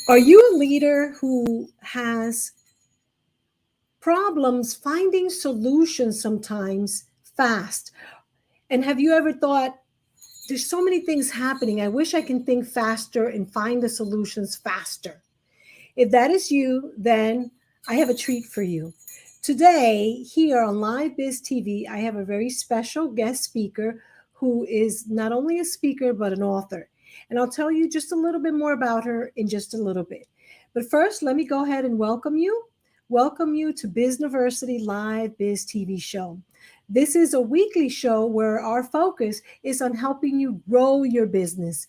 Are you a leader who has problems finding solutions sometimes fast? And have you ever thought, there's so many things happening. I wish I can think faster and find the solutions faster. If that is you, then I have a treat for you. Today, here on Live Biz TV, I have a very special guest speaker who is not only a speaker, but an author. And I'll tell you just a little bit more about her in just a little bit. But first, let me go ahead and welcome you. Welcome you to Bizniversity LiveBizTV show. This is a weekly show where our focus is on helping you grow your business.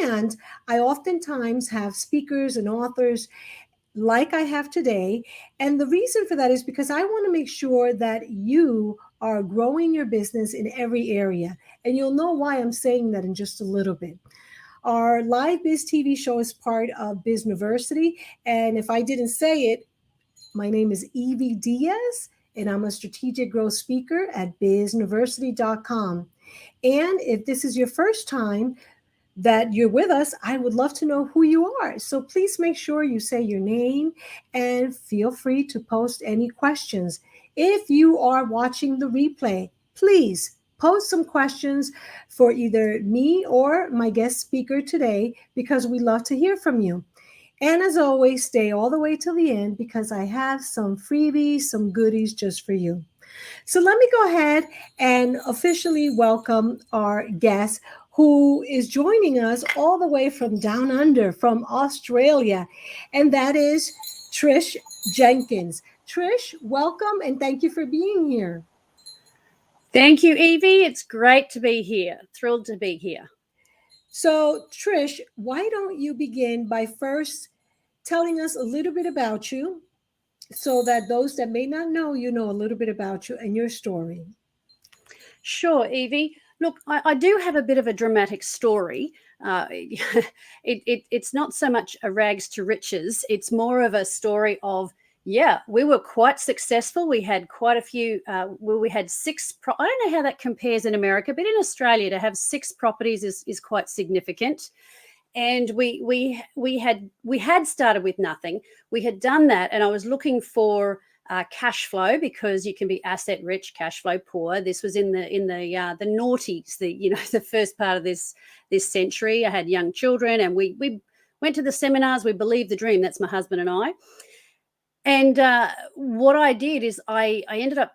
And I oftentimes have speakers and authors like I have today. And the reason for that is because I want to make sure that you are growing your business in every area. And you'll know why I'm saying that in just a little bit. Our Live Biz TV show is part of Bizniversity. And if I didn't say it, my name is Evie Diaz, and I'm a strategic growth speaker at bizniversity.com. And if this is your first time that you're with us, I would love to know who you are. So please make sure you say your name and feel free to post any questions. If you are watching the replay, please post some questions for either me or my guest speaker today because we love to hear from you. And as always, stay all the way till the end because I have some freebies, some goodies just for you. So let me go ahead and officially welcome our guest who is joining us all the way from down under, from Australia, and that is Trish Jenkins. Trish, welcome and thank you for being here. Thank you, Evie. It's great to be here. Thrilled to be here. So, Trish, why don't you begin by first telling us a little bit about you so that those that may not know you know a little bit about you and your story? Sure, Evie. Look, I do have a bit of a dramatic story. It's not so much a rags to riches. It's more of a story of, we were quite successful. We had quite a few, we had six, I don't know how that compares in America, but in Australia to have 6 properties is quite significant. And we had started with nothing. We had done that, and I was looking for cash flow because you can be asset rich, cash flow poor. This was in the noughties, the first part of this century. I had young children, and we went to the seminars. We believed the dream. That's my husband and I. And what I did is I ended up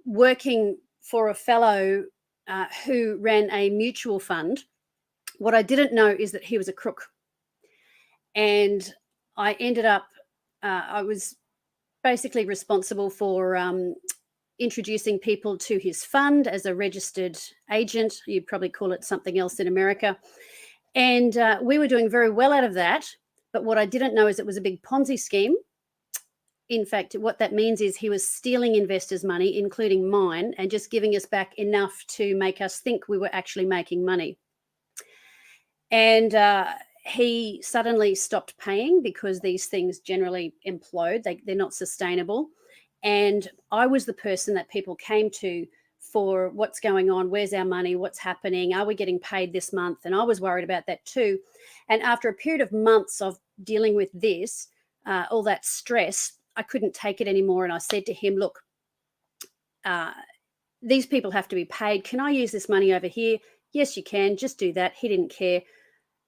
working for a fellow who ran a mutual fund. What I didn't know is that he was a crook. And I ended up, I was basically responsible for introducing people to his fund as a registered agent. You'd probably call it something else in America. And we were doing very well out of that. But what I didn't know is it was a big Ponzi scheme. In fact, what that means is he was stealing investors' money, including mine, and just giving us back enough to make us think we were actually making money. And he suddenly stopped paying because these things generally implode. They're not sustainable. And I was the person that people came to for what's going on, where's our money, what's happening, are we getting paid this month? And I was worried about that too. And after a period of months of dealing with this, all that stress, I couldn't take it anymore. And I said to him, look, these people have to be paid. Can I use this money over here? Yes, you can. Just do that. He didn't care.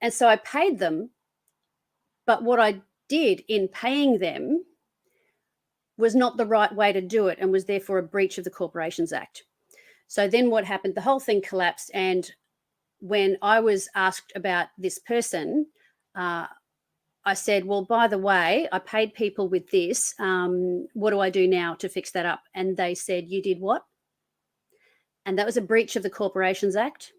And so I paid them. But what I did in paying them was not the right way to do it and was therefore a breach of the Corporations Act. So then what happened? The whole thing collapsed. And when I was asked about this person, I said, well, by the way, I paid people with this. What do I do now to fix that up? And they said, you did what? And that was a breach of the Corporations Act.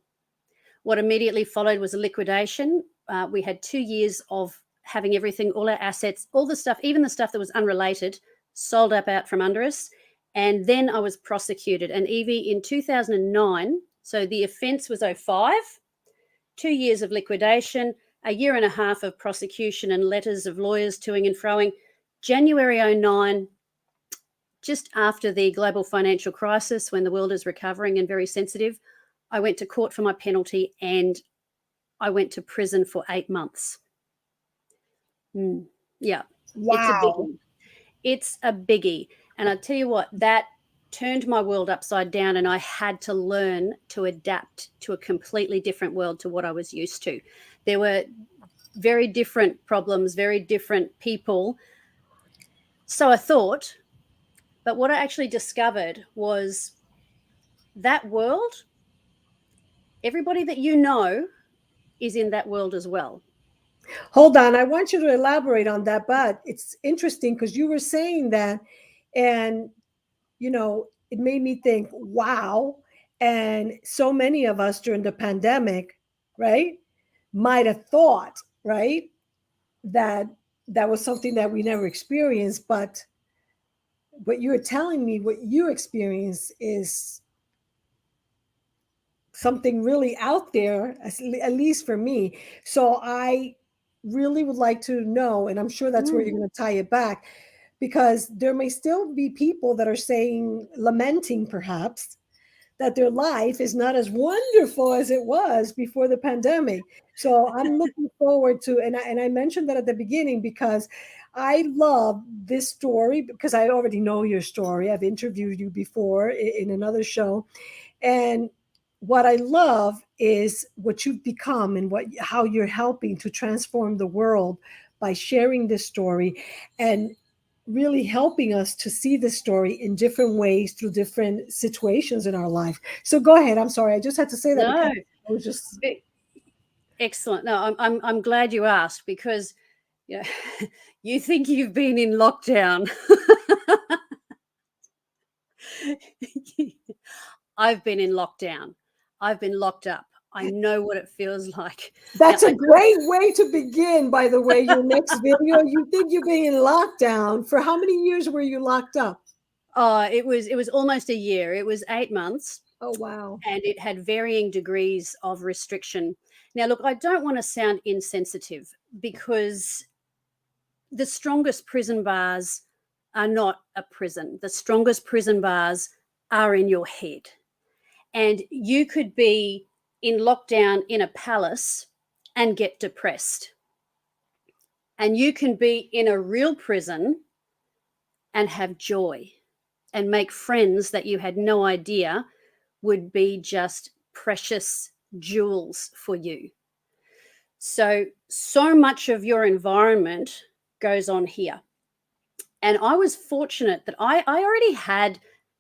What immediately followed was a liquidation. We had 2 years of having everything, all our assets, all the stuff, even the stuff that was unrelated, sold up out from under us. And then I was prosecuted. And Evie, in 2009, so the offence was 2005, 2 years of liquidation, a year and a half of prosecution and letters of lawyers toing and froing. January 2009, just after the global financial crisis, when the world is recovering and very sensitive, I went to court for my penalty and I went to prison for 8 months. Yeah. It's a Wow. biggie. It's a biggie. And I tell you what, that turned my world upside down, and I had to learn to adapt to a completely different world to what I was used to. There were very different problems, very different people. So I thought, but what I actually discovered was that world, everybody that you know is in that world as well. Hold on. I want you to elaborate on that, but it's interesting because you were saying that, and it made me think, wow. And so many of us during the pandemic, right, might have thought, right, that that was something that we never experienced. But what you're telling me, what you experience is something really out there, at least for me. So I really would like to know, and I'm sure that's where you're going to tie it back, because there may still be people that are saying, lamenting perhaps, that their life is not as wonderful as it was before the pandemic. So I'm looking forward to, and I mentioned that at the beginning because I love this story because I already know your story. I've interviewed you before in another show. And what I love is what you've become and how you're helping to transform the world by sharing this story and really helping us to see the story in different ways through different situations in our life. So go ahead. I'm sorry. I just had to say that No, because I was just excellent. No, I'm glad you asked, because you think you've been in lockdown. I've been in lockdown. I've been locked up. I know what it feels like. Now, that's a great way to begin, by the way, your next video. You think you're being in lockdown. For how many years were you locked up? It was almost a year. It was 8 months. Oh, wow. And it had varying degrees of restriction. Now, look, I don't want to sound insensitive, because the strongest prison bars are not a prison. The strongest prison bars are in your head. And you could be in lockdown in a palace and get depressed. And you can be in a real prison and have joy and make friends that you had no idea would be just precious jewels for you. So much of your environment goes on here. And I was fortunate that I already had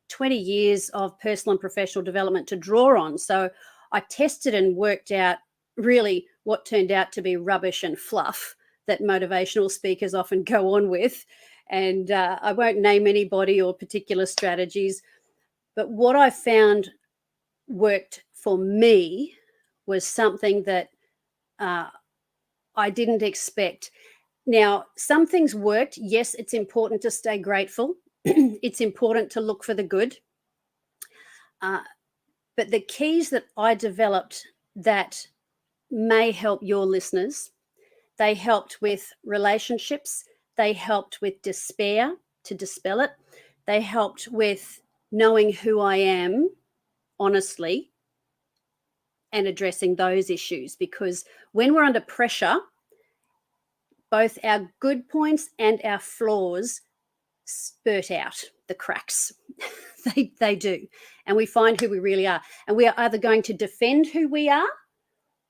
20 years of personal and professional development to draw on. So I tested and worked out really what turned out to be rubbish and fluff that motivational speakers often go on with. And I won't name anybody or particular strategies, but what I found worked for me was something that I didn't expect. Now, some things worked. Yes, it's important to stay grateful. It's important to look for the good. But the keys that I developed that may help your listeners, they helped with relationships. They helped with despair, to dispel it. They helped with knowing who I am honestly and addressing those issues, because when we're under pressure, both our good points and our flaws spurt out the cracks. They do. And we find who we really are. And we are either going to defend who we are,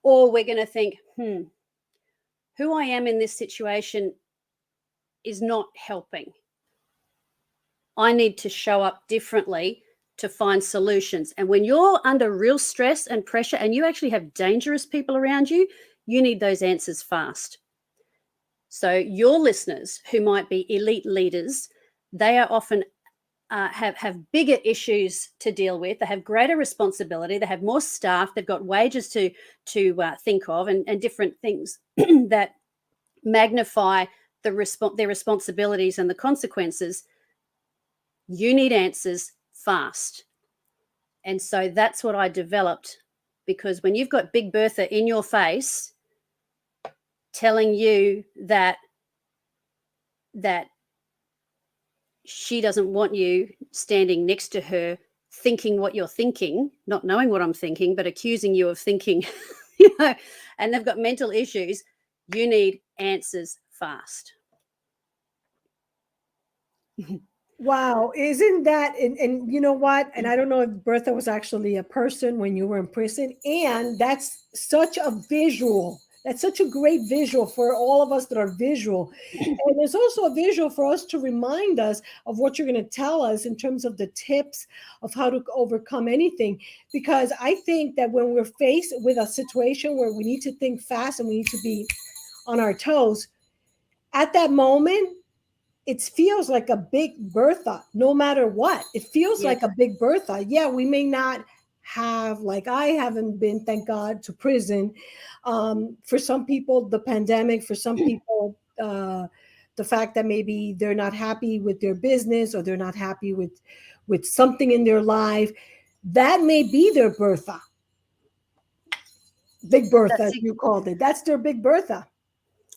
or we're going to think, who I am in this situation is not helping. I need to show up differently to find solutions. And when you're under real stress and pressure and you actually have dangerous people around you, you need those answers fast. So your listeners who might be elite leaders, they are often have bigger issues to deal with. They have greater responsibility. They have more staff. They've got wages to think of, and different things that magnify their responsibilities and the consequences. You need answers fast. And so that's what I developed, because when you've got Big Bertha in your face telling you that she doesn't want you standing next to her thinking what you're thinking, not knowing what I'm thinking, but accusing you of thinking, and they've got mental issues, you need answers fast. Wow, isn't that, and you know what? And I don't know if Bertha was actually a person when you were in prison, and that's such a visual. That's such a great visual for all of us that are visual. And there's also a visual for us to remind us of what you're going to tell us in terms of the tips of how to overcome anything. Because I think that when we're faced with a situation where we need to think fast and we need to be on our toes, at that moment, it feels like a big Bertha, no matter what. It feels like a big Bertha. Yeah, we may not have, like I haven't been, thank God, to prison. For some people, the pandemic, for some people, the fact that maybe they're not happy with their business or they're not happy with something in their life, that may be their Bertha. Big Bertha, as you called it. That's their big Bertha.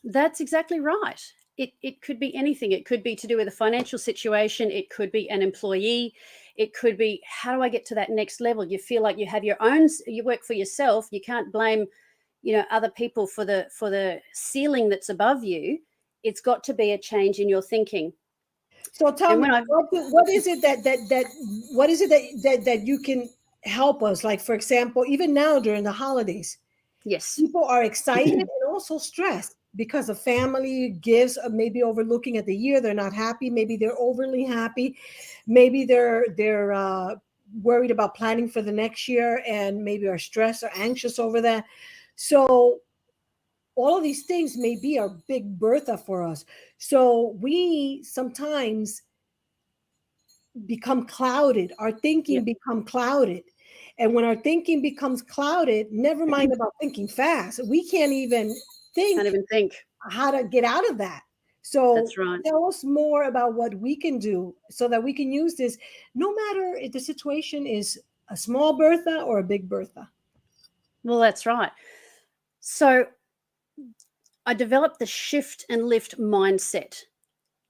That's exactly right. It could be anything. It could be to do with a financial situation. It could be an employee. It could be, how do I get to that next level? You feel like you have your own, you work for yourself. You can't blame, other people for the ceiling that's above you. It's got to be a change in your thinking. So tell me, what is it that you can help us? Like, for example, even now during the holidays, yes, people are excited and also stressed because of family gifts, maybe overlooking at the year. They're not happy. Maybe they're overly happy. Maybe they're worried about planning for the next year and maybe are stressed or anxious over that. So all of these things may be our big Bertha for us. So we sometimes become clouded. Our thinking become clouded. And when our thinking becomes clouded, never mind about thinking fast. We can't even think how to get out of that. So that's right. Tell us more about what we can do so that we can use this, no matter if the situation is a small Bertha or a big Bertha. Well, that's right. So I developed the shift and lift mindset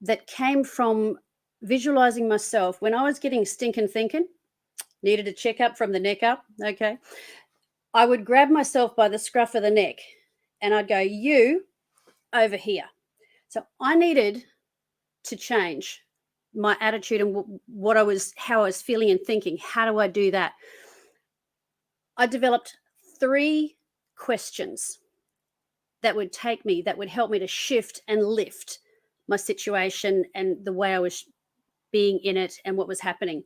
that came from visualizing myself when I was getting stinking thinking, needed a checkup from the neck up. Okay. I would grab myself by the scruff of the neck and I'd go, you over here. So I needed to change my attitude and how I was feeling and thinking. How do I do that? I developed 3 questions that would help me to shift and lift my situation and the way I was being in it and what was happening.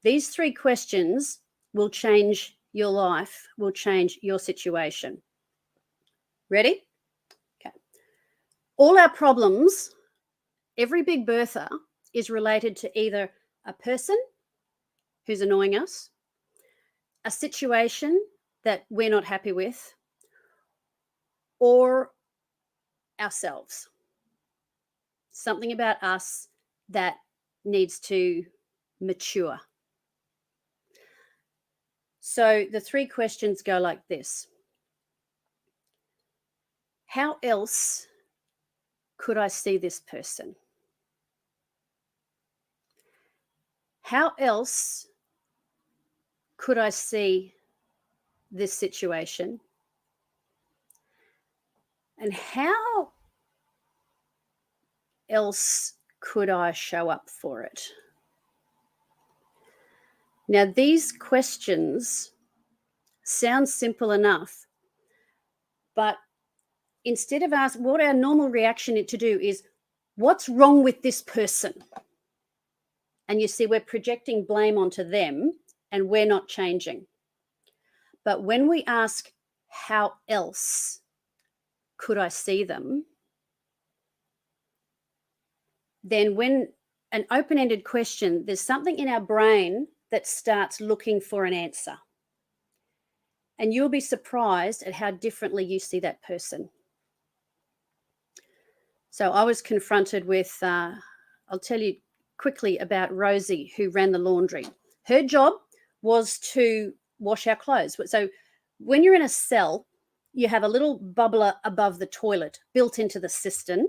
These 3 questions will change your life, will change your situation. Ready? Okay. All our problems, every big Bertha is related to either a person who's annoying us, a situation that we're not happy with, or ourselves. Something about us that needs to mature. So the 3 questions go like this. How else could I see this person? How else could I see this situation? And how else could I show up for it? Now, these questions sound simple enough, but instead of asking, what our normal reaction to do is, what's wrong with this person? And you see, we're projecting blame onto them and we're not changing. But when we ask, how else could I see them? Then when an open-ended question, there's something in our brain that starts looking for an answer. And you'll be surprised at how differently you see that person. So I was confronted with, I'll tell you quickly about Rosie, who ran the laundry. Her job was to wash our clothes. So when you're in a cell, you have a little bubbler above the toilet built into the cistern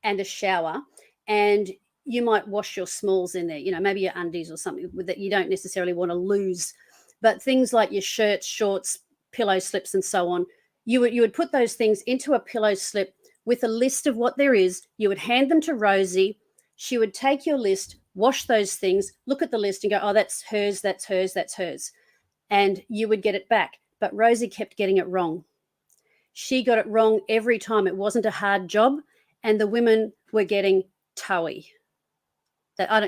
and a shower, and you might wash your smalls in there, maybe your undies or something that you don't necessarily want to lose. But things like your shirts, shorts, pillow slips, and so on, you would put those things into a pillow slip with a list of what there is. You would hand them to Rosie. She would take your list, wash those things, look at the list and go, oh, that's hers, that's hers, that's hers. And you would get it back. But Rosie kept getting it wrong. She got it wrong every time. It wasn't a hard job. And the women were getting toey.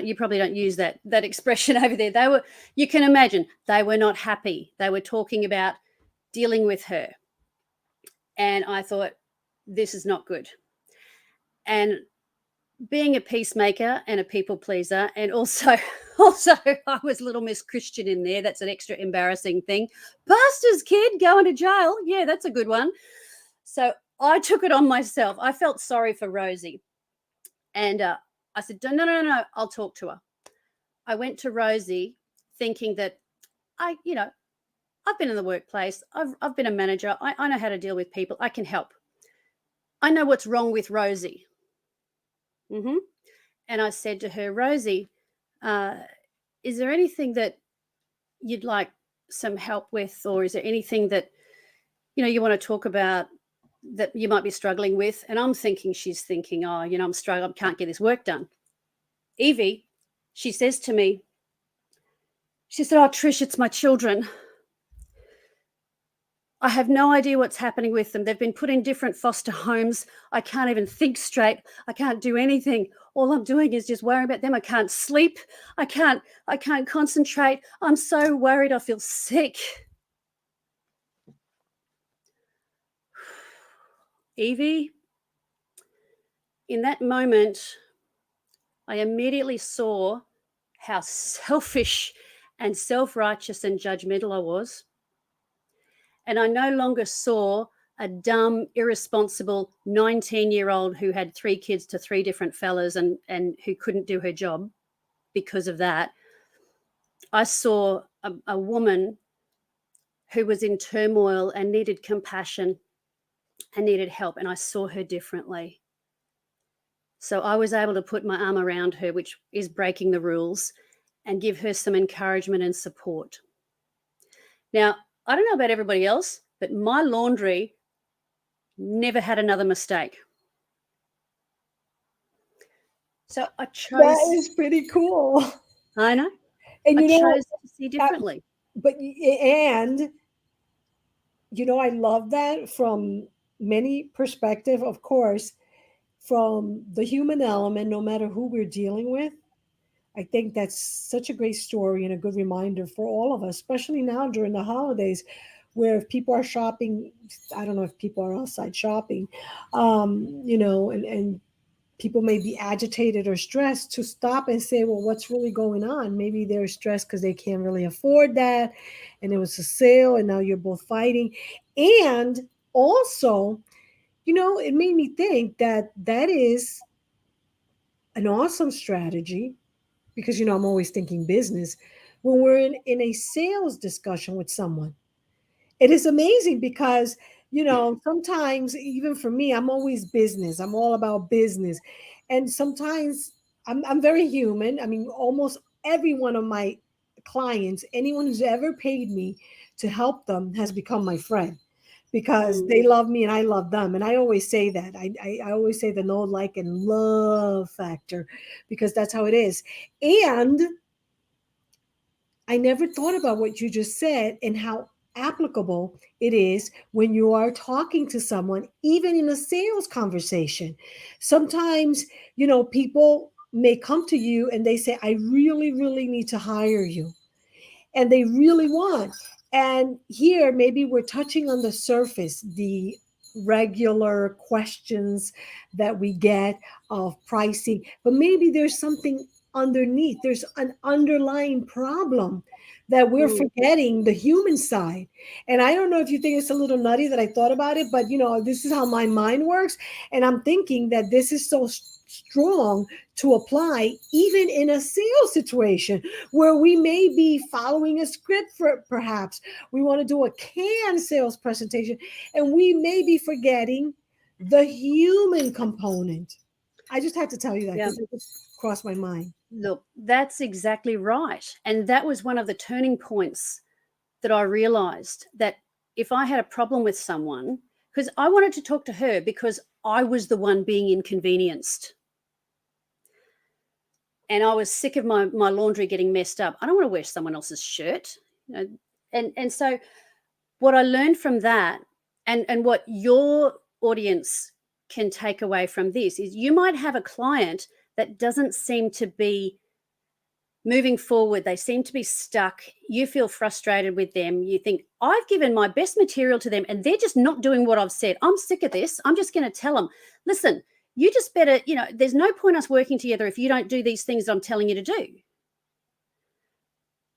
You probably don't use that expression over there. You can imagine, they were not happy. They were talking about dealing with her. And I thought, this is not good. And being a peacemaker and a people pleaser, and also I was little Miss Christian in there. That's an extra embarrassing thing. Pastor's kid going to jail. Yeah, that's a good one. So I took it on myself. I felt sorry for Rosie. And I said, no, I'll talk to her. I went to Rosie thinking that I've been in the workplace. I've been a manager. I know how to deal with people. I can help. I know what's wrong with Rosie. And I said to her, Rosie, is there anything that you'd like some help with, or is there anything that, you want to talk about that you might be struggling with? And I'm thinking, she's thinking, oh, I'm struggling. I can't get this work done. Evie, she says to me, she said, oh, Trish, it's my children. I have no idea what's happening with them. They've been put in different foster homes. I can't even think straight. I can't do anything. All I'm doing is just worrying about them. I can't sleep. I can't concentrate. I'm so worried. I feel sick. Evie, in that moment, I immediately saw how selfish and self-righteous and judgmental I was. And I no longer saw a dumb, irresponsible 19-year-old who had 3 kids to 3 different fellas and who couldn't do her job because of that. I saw a woman who was in turmoil and needed compassion and needed help, and I saw her differently. So I was able to put my arm around her, which is breaking the rules, and give her some encouragement and support. Now, I don't know about everybody else, but my laundry never had another mistake. So I chose. That is pretty cool. I know. And I chose to see differently. I love that from many perspectives, of course, from the human element, no matter who we're dealing with. I think that's such a great story and a good reminder for all of us, especially now during the holidays, where if people are shopping, I don't know if people are outside shopping, and people may be agitated or stressed, to stop and say, well, what's really going on? Maybe they're stressed because they can't really afford that. And it was a sale and now you're both fighting. And also, it made me think that is an awesome strategy, because, I'm always thinking business. When we're in a sales discussion with someone, it is amazing because, sometimes even for me, I'm always business. I'm all about business. And sometimes I'm very human. I mean, almost every one of my clients, anyone who's ever paid me to help them, has become my friend, because they love me and I love them. And I always say that. I always say the know, like, and love factor, because that's how it is. And I never thought about what you just said and how applicable it is when you are talking to someone, even in a sales conversation. Sometimes, people may come to you and they say, I really, really need to hire you. And they really want. And here, maybe we're touching on the surface, the regular questions that we get of pricing, but maybe there's something underneath. There's an underlying problem that we're forgetting, the human side. And I don't know if you think it's a little nutty that I thought about it, but this is how my mind works. And I'm thinking that this is so strong to apply even in a sales situation where we may be following a script. For perhaps we want to do a canned sales presentation and we may be forgetting the human component. I just had to tell you that because it just crossed my mind. Look, that's exactly right. And that was one of the turning points that I realized, that if I had a problem with someone, because I wanted to talk to her because I was the one being inconvenienced. And I was sick of my laundry getting messed up. I don't want to wear someone else's shirt. And so what I learned from that, and what your audience can take away from this, is you might have a client that doesn't seem to be moving forward. They seem to be stuck. You feel frustrated with them. You think, I've given my best material to them and they're just not doing what I've said. I'm sick of this. I'm just going to tell them, listen, you just better, there's no point us working together if you don't do these things I'm telling you to do.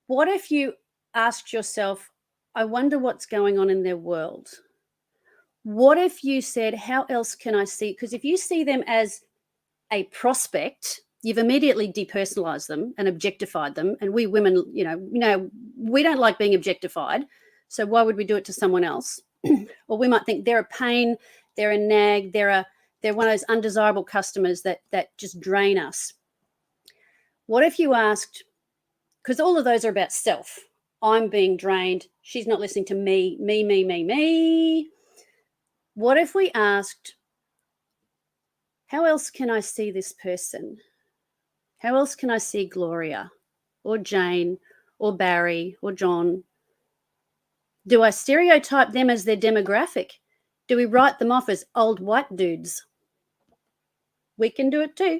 What if you asked yourself, I wonder what's going on in their world? What if you said, how else can I see? Because if you see them as a prospect, you've immediately depersonalized them and objectified them. And we women, we don't like being objectified. So why would we do it to someone else? Or we might think they're a pain, they're a nag, they're one of those undesirable customers that just drain us. What if you asked, because all of those are about self. I'm being drained. She's not listening to me. What if we asked, how else can I see this person? How else can I see Gloria or Jane or Barry or John? Do I stereotype them as their demographic? Do we write them off as old white dudes? We can do it too.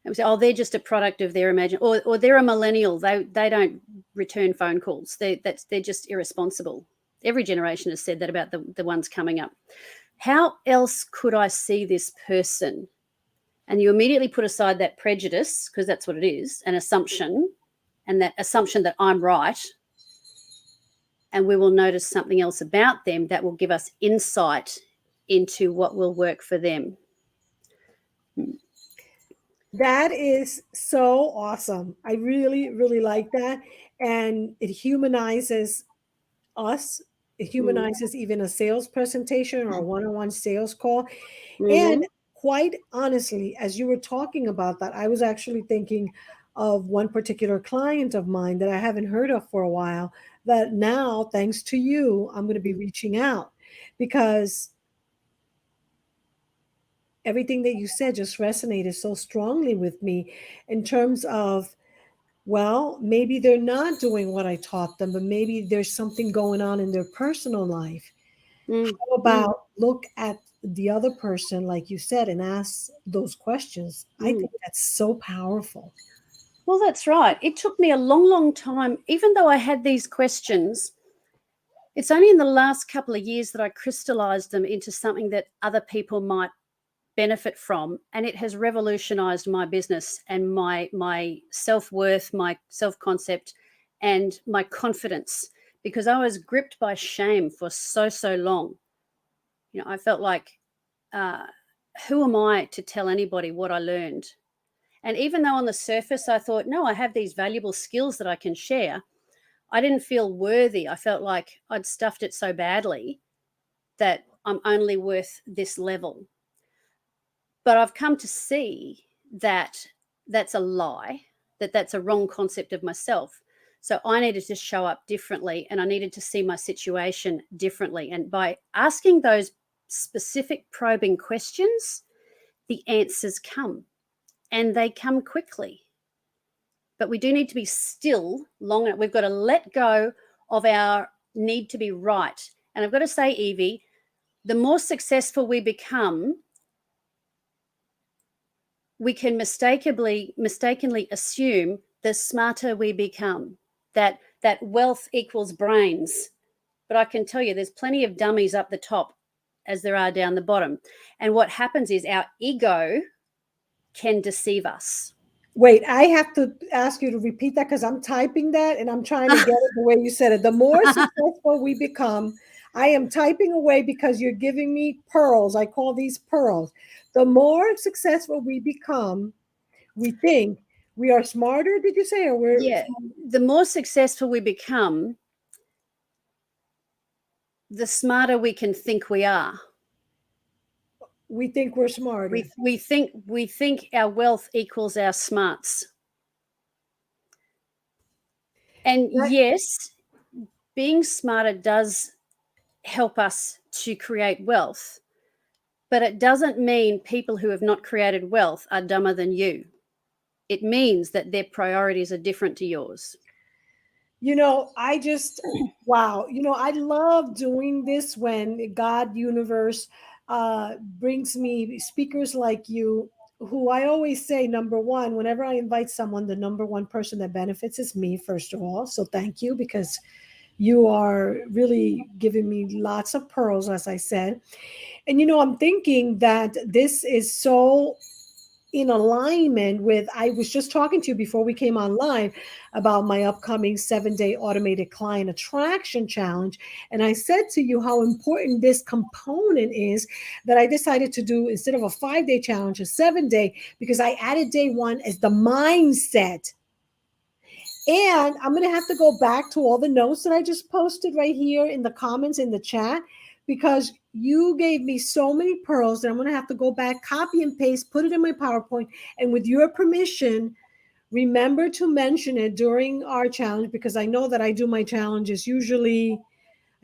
And we say, oh, they're just a product of their imagination, or they're a millennial. They don't return phone calls. They're just irresponsible. Every generation has said that about the ones coming up. How else could I see this person? And you immediately put aside that prejudice, because that's what it is, an assumption, and that assumption that I'm right. And we will notice something else about them that will give us insight into what will work for them. That is so awesome. I really, really like that. And it humanizes us. It humanizes even a sales presentation or a one-on-one sales call. And quite honestly, as you were talking about that, I was actually thinking of one particular client of mine that I haven't heard of for a while, that now, thanks to you, I'm going to be reaching out, because everything that you said just resonated so strongly with me in terms of, well, maybe they're not doing what I taught them, but maybe there's something going on in their personal life. How about look at the other person, like you said, and ask those questions? I think that's so powerful. Well, that's right. It took me a long, long time, even though I had these questions. It's only in the last couple of years that I crystallized them into something that other people might benefit from, and it has revolutionized my business and my self-worth, my self-concept, and my confidence, because I was gripped by shame for so long. I felt like, who am I to tell anybody what I learned? And even though on the surface I thought, no, I have these valuable skills that I can share, I didn't feel worthy. I felt like I'd stuffed it so badly that I'm only worth this level. But I've come to see that that's a lie, that's a wrong concept of myself. So I needed to show up differently, and I needed to see my situation differently. And by asking those specific probing questions, the answers come, and they come quickly. But we do need to be still long enough. We've got to let go of our need to be right. And I've got to say, Evie, the more successful we become, we can mistakenly assume the smarter we become, that wealth equals brains. But I can tell you there's plenty of dummies up the top as there are down the bottom. And what happens is our ego can deceive us. Wait, I have to ask you to repeat that, because I'm typing that and I'm trying to get it the way you said it. The more successful we become, I am typing away because you're giving me pearls. I call these pearls. The more successful we become, we think we are smarter, did you say? Or we're the more successful we become, the smarter we can think we are. We think we're smarter. We think our wealth equals our smarts. And yes, being smarter does help us to create wealth. But it doesn't mean people who have not created wealth are dumber than you. It means that their priorities are different to yours. I just, wow, I love doing this when God universe brings me speakers like you, who I always say, number one, whenever I invite someone, the number one person that benefits is me, first of all. So thank you, because you are really giving me lots of pearls, as I said. And, I'm thinking that this is so in alignment with, I was just talking to you before we came on live about my upcoming 7-day automated client attraction challenge. And I said to you how important this component is, that I decided to do, instead of a 5-day challenge, a 7-day, because I added day one as the mindset. And I'm going to have to go back to all the notes that I just posted right here in the comments in the chat, because you gave me so many pearls that I'm going to have to go back, copy and paste, put it in my PowerPoint. And with your permission, remember to mention it during our challenge, because I know that I do my challenges usually,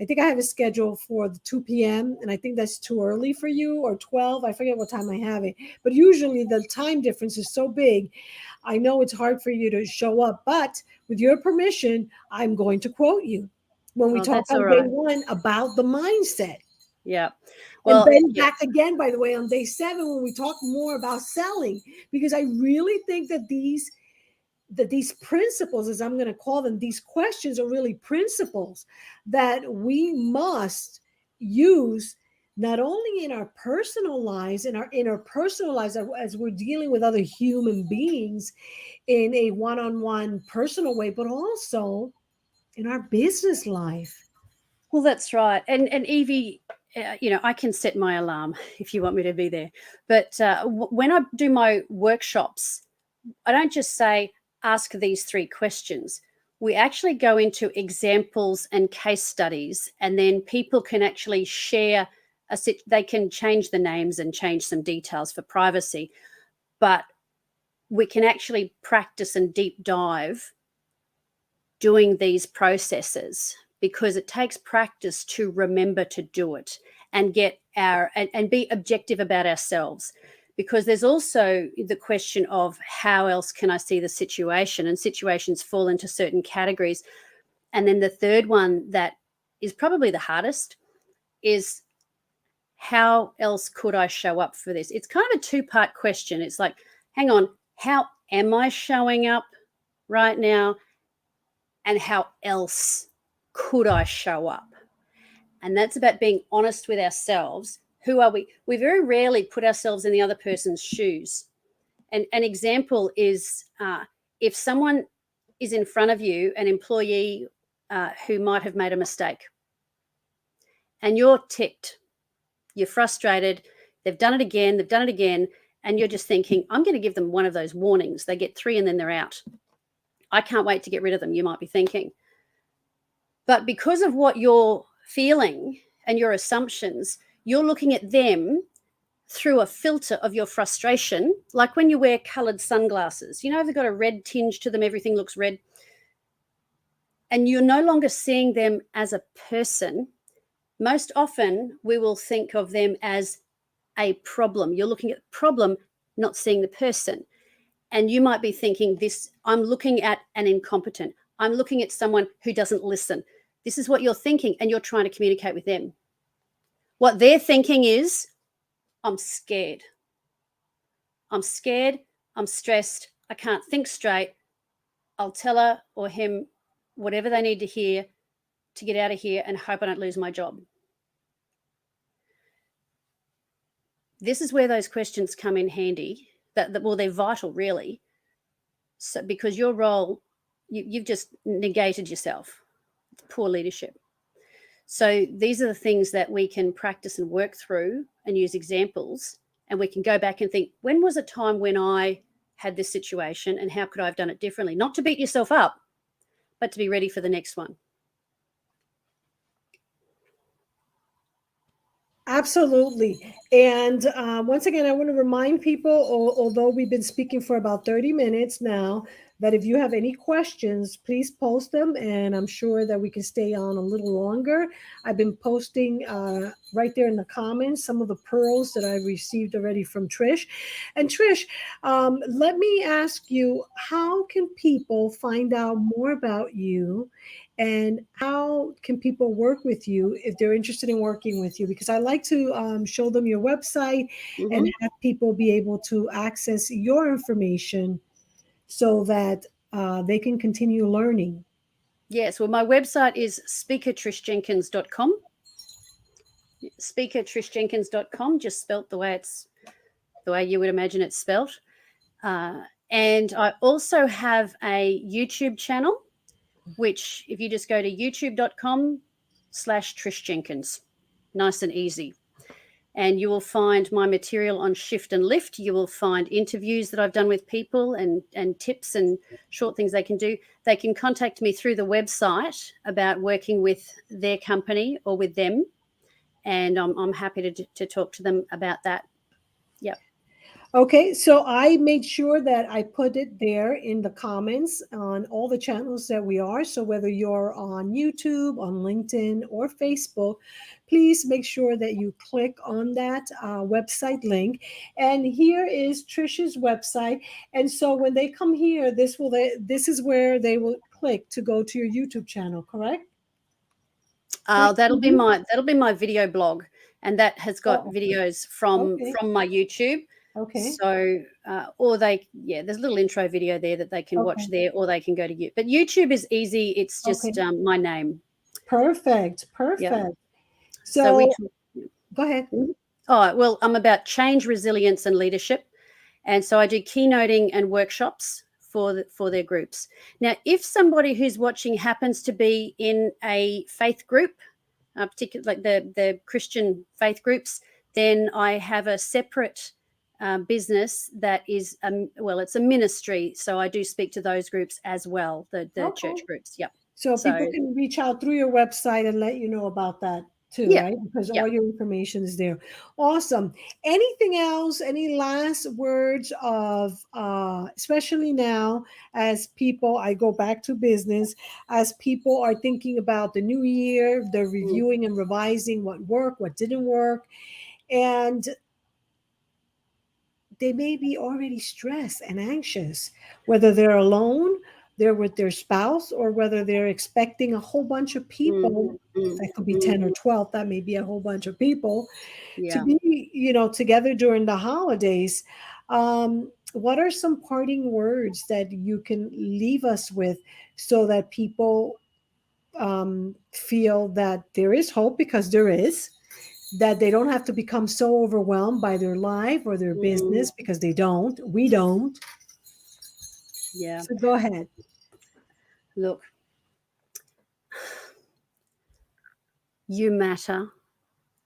I think I have a schedule for the 2 p.m. and I think that's too early for you, or 12. I forget what time I have it. But usually the time difference is so big. I know it's hard for you to show up, but with your permission, I'm going to quote you when we talk on day one about the mindset. Yeah. Well, and then back again, by the way, on day 7, when we talk more about selling, because I really think that these principles, as I'm going to call them, these questions are really principles that we must use not only in our personal lives, in our interpersonal lives, as we're dealing with other human beings in a one-on-one personal way, but also in our business life. Well, that's right. And Evie, I can set my alarm if you want me to be there. But when I do my workshops, I don't just say, ask these 3 questions. We actually go into examples and case studies, and then people can actually share they can change the names and change some details for privacy, but we can actually practice and deep dive doing these processes, because it takes practice to remember to do it and get and be objective about ourselves. Because there's also the question of, how else can I see the situation? And situations fall into certain categories. And then the third one, that is probably the hardest, is, how else could I show up for this? It's kind of a 2-part question. It's like, hang on, how am I showing up right now? And how else could I show up? And that's about being honest with ourselves. Who are we? We very rarely put ourselves in the other person's shoes. And an example is, if someone is in front of you, an employee who might have made a mistake, and you're ticked, you're frustrated, they've done it again, and you're just thinking, I'm going to give them one of those warnings. They get 3 and then they're out. I can't wait to get rid of them, you might be thinking. But because of what you're feeling and your assumptions, you're looking at them through a filter of your frustration, like when you wear colored sunglasses. They've got a red tinge to them, everything looks red. And you're no longer seeing them as a person. Most often, we will think of them as a problem. You're looking at the problem, not seeing the person. And you might be thinking this, I'm looking at an incompetent. I'm looking at someone who doesn't listen. This is what you're thinking, and you're trying to communicate with them. What they're thinking is, I'm scared. I'm scared. I'm stressed. I can't think straight. I'll tell her or him whatever they need to hear to get out of here and hope I don't lose my job. This is where those questions come in handy. Well, they're vital, really. So, because your role, you've just negated yourself. It's poor leadership. So these are the things that we can practice and work through and use examples, and we can go back and think, when was a time when I had this situation, and how could I have done it differently? Not to beat yourself up, but to be ready for the next one. Absolutely. And once again, I want to remind people, although we've been speaking for about 30 minutes now, that if you have any questions, please post them, and I'm sure that we can stay on a little longer. I've been posting right there in the comments some of the pearls that I've received already from Trish. And Trish, let me ask you, how can people find out more about you, and how can people work with you if they're interested in working with you? Because I like to show them your website and have people be able to access your information so that they can continue learning. Yes, well, my website is speakertrishjenkins.com. Speakertrishjenkins.com, just spelt the way you would imagine it's spelt. And I also have a YouTube channel, which if you just go to youtube.com/Trish Jenkins, nice and easy. And you will find my material on shift and lift. You will find interviews that I've done with people and tips and short things they can do. They can contact me through the website about working with their company or with them. And I'm happy to talk to them about that. Yep. Okay, so I made sure that I put it there in the comments on all the channels that we are. So whether you're on YouTube, on LinkedIn, or Facebook, please make sure that you click on that website link. And here is Trish's website. And so when they come here, this is where they will click to go to your YouTube channel, correct? That'll be my video blog, and that has got videos from my YouTube. Okay. So, or there's a little intro video there that they can watch there, or they can go to YouTube. But YouTube is easy. It's just my name. Perfect. Yeah. So go ahead. Oh, well, I'm about change, resilience, and leadership. And so I do keynoting and workshops for their groups. Now, if somebody who's watching happens to be in a faith group, particularly like the Christian faith groups, then I have a separate business that is, it's a ministry. So I do speak to those groups as well, the church groups. Yep. So people can reach out through your website and let you know about that too, right? Because all your information is there. Awesome. Anything else? Any last words of, especially now as people, I go back to business, as people are thinking about the new year, they're reviewing and revising what worked, what didn't work, and they may be already stressed and anxious, whether they're alone, they're with their spouse, or whether they're expecting a whole bunch of people. That could be 10 or 12. That may be a whole bunch of people to be, together during the holidays. What are some parting words that you can leave us with so that people feel that there is hope, because there is, that they don't have to become so overwhelmed by their life or their business, because we don't. Yeah. So go ahead. Look, you matter,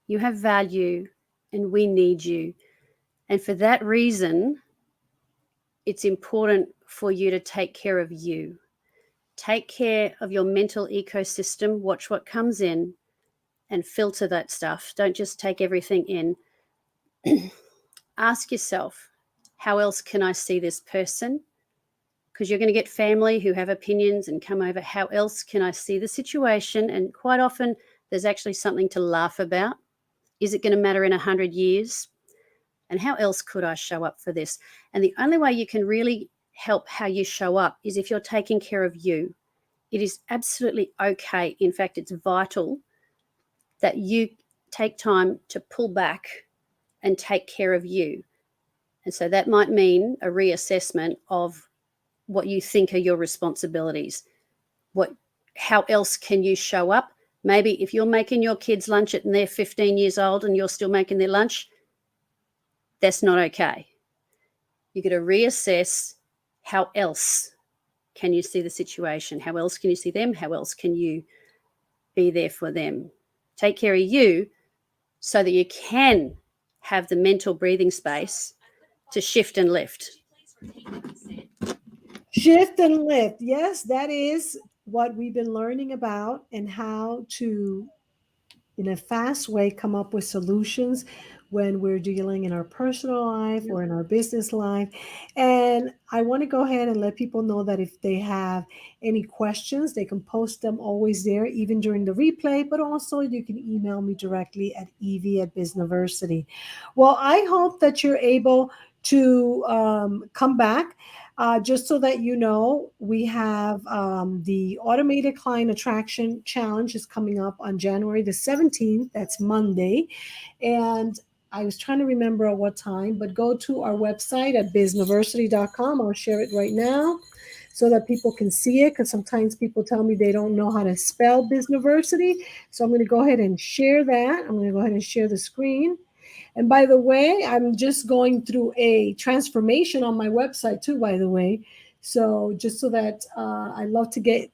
you have value, and we need you. And for that reason, it's important for you to take care of you. Take care of your mental ecosystem, watch what comes in, and filter that stuff. Don't just take everything in. Ask yourself, how else can I see this person? Because you're going to get family who have opinions and come over. How else can I see the situation? And quite often there's actually something to laugh about. Is it going to matter in 100 years? And how else could I show up for this? And the only way you can really help how you show up is if you're taking care of you. It is absolutely okay. In fact, it's vital that you take time to pull back and take care of you. And so that might mean a reassessment of what you think are your responsibilities. How else can you show up? Maybe if you're making your kids lunch and they're 15 years old and you're still making their lunch, that's not okay. You got to reassess, how else can you see the situation? How else can you see them? How else can you be there for them? Take care of you so that you can have the mental breathing space to shift and lift. Shift and lift. Yes, that is what we've been learning about, and how to in a fast way, come up with solutions when we're dealing in our personal life or in our business life. And I want to go ahead and let people know that if they have any questions, they can post them always there, even during the replay, but also you can email me directly at evie@bizniversity. Well, I hope that you're able to come back. Just so that you know, we have the Automated Client Attraction Challenge is coming up on January the 17th. That's Monday. And I was trying to remember at what time, but go to our website at bizniversity.com. I'll share it right now so that people can see it, because sometimes people tell me they don't know how to spell Bizniversity. So I'm going to go ahead and share that. I'm going to go ahead and share the screen. And by the way, I'm just going through a transformation on my website too, by the way. So just so that I love to get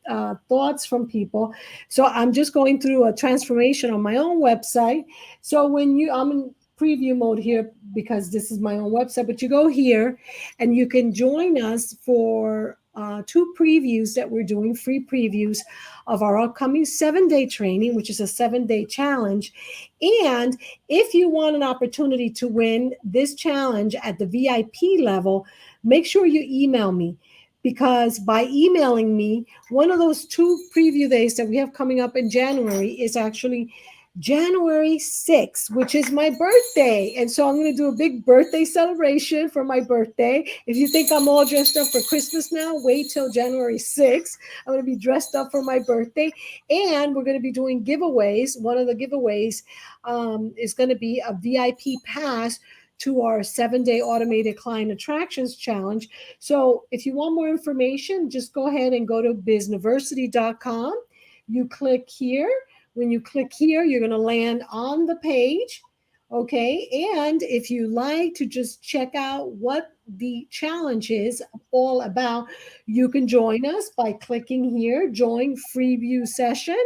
thoughts from people. So I'm just going through a transformation on my own website. So I'm in preview mode here because this is my own website, but you go here and you can join us for 2 previews that we're doing, free previews of our upcoming 7-day training, which is a 7-day challenge. And if you want an opportunity to win this challenge at the VIP level, make sure you email me, because by emailing me, one of those 2 preview days that we have coming up in January is actually January 6th, which is my birthday. And so I'm going to do a big birthday celebration for my birthday. If you think I'm all dressed up for Christmas now, wait till January 6th. I'm going to be dressed up for my birthday. And we're going to be doing giveaways. One of the giveaways is going to be a VIP pass to our 7-day automated client attractions challenge. So if you want more information, just go ahead and go to bizniversity.com. You click here. When you click here, you're going to land on the page. Okay. And if you like to just check out what the challenge is all about, you can join us by clicking here, join free view session.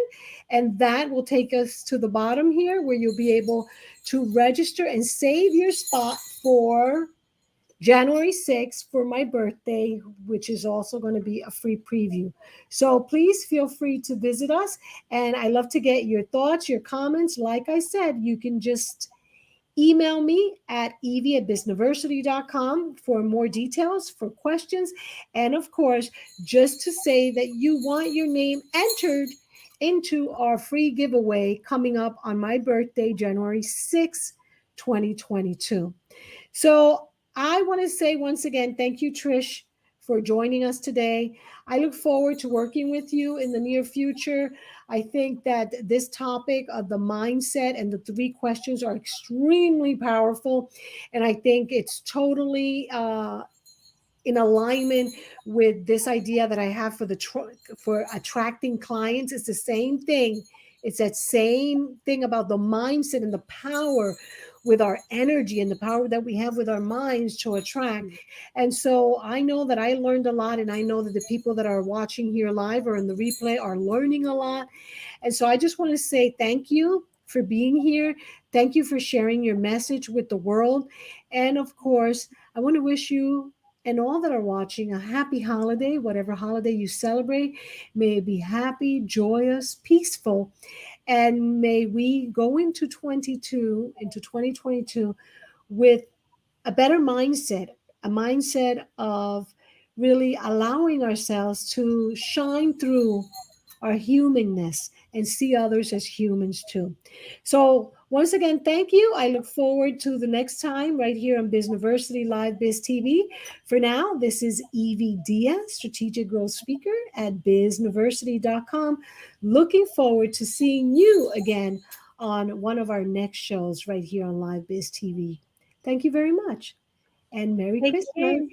And that will take us to the bottom here where you'll be able to register and save your spot for January 6th for my birthday, which is also going to be a free preview. So please feel free to visit us. And I love to get your thoughts, your comments. Like I said, you can just email me at evie@bizniversity.com for more details, for questions. And of course, just to say that you want your name entered into our free giveaway coming up on my birthday, January 6th, 2022. So I want to say once again, thank you, Trish, for joining us today. I look forward to working with you in the near future. I think that this topic of the mindset and the 3 questions are extremely powerful. And I think it's totally in alignment with this idea that I have for attracting clients. It's the same thing. It's that same thing about the mindset and the power with our energy and the power that we have with our minds to attract. And so I know that I learned a lot, and I know that the people that are watching here live or in the replay are learning a lot. And so I just want to say thank you for being here. Thank you for sharing your message with the world. And of course, I want to wish you and all that are watching a happy holiday, whatever holiday you celebrate. May it be happy, joyous, peaceful. And may we go into 2022 with a better mindset, a mindset of really allowing ourselves to shine through our humanness and see others as humans too. So once again, thank you. I look forward to the next time right here on Bizniversity LiveBizTV. For now, this is Evie Diaz, Strategic Growth Speaker at bizniversity.com. Looking forward to seeing you again on one of our next shows right here on LiveBizTV. Thank you very much, and Merry Thank Christmas. you.